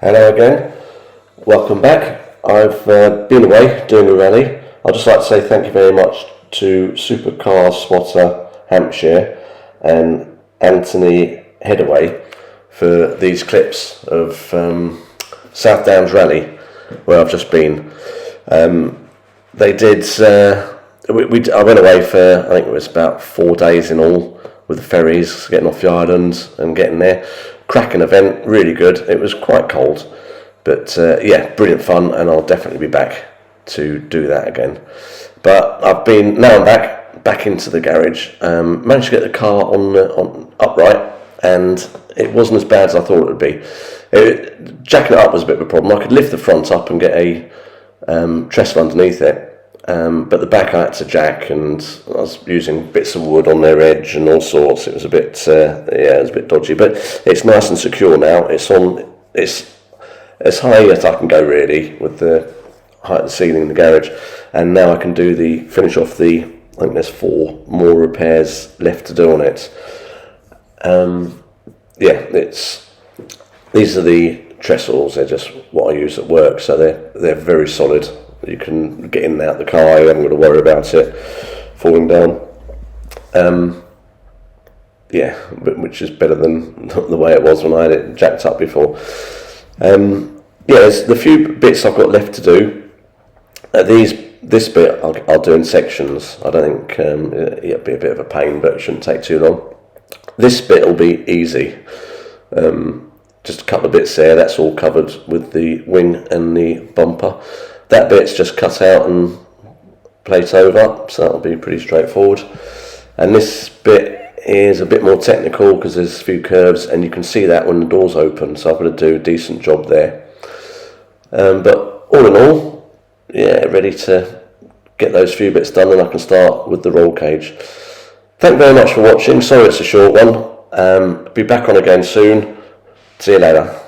Hello again, welcome back. I've been away doing a rally. I'd just like to say thank you very much to Supercar Spotter Hampshire and Anthony Headaway for these clips of South Downs Rally where I've just been. They did, I went away for, I think it was about 4 days in all with the ferries, getting off the island and getting there. Cracking event, really good. It was quite cold, but yeah, brilliant fun, and I'll definitely be back to do that again. But now I'm back into the garage. Managed to get the car on upright, and it wasn't as bad as I thought it would be. Jacking it up was a bit of a problem. I could lift the front up and get a trestle underneath it, but the back I had to jack, and I was using bits of wood on their edge and all sorts. It was a bit, it was a bit dodgy, but it's nice and secure now. It's as high as I can go really with the height of the ceiling in the garage, and now I can finish off I think there's 4 more repairs left to do on it. These are the trestles. They're just what I use at work, so they're very solid. You can get in and out the car, you haven't got to worry about it falling down. Which is better than the way it was when I had it jacked up before. There's the few bits I've got left to do. This bit I'll do in sections. I don't think it'll be a bit of a pain, but it shouldn't take too long. This bit will be easy. Just a couple of bits there. That's all covered with the wing and the bumper. That bit's just cut out and plate over, so that'll be pretty straightforward. And this bit is a bit more technical because there's a few curves, and you can see that when the doors open, so I've got to do a decent job there. But all in all, ready to get those few bits done, and I can start with the roll cage. Thank you very much for watching. Sorry it's a short one. Be back on again soon. See you later.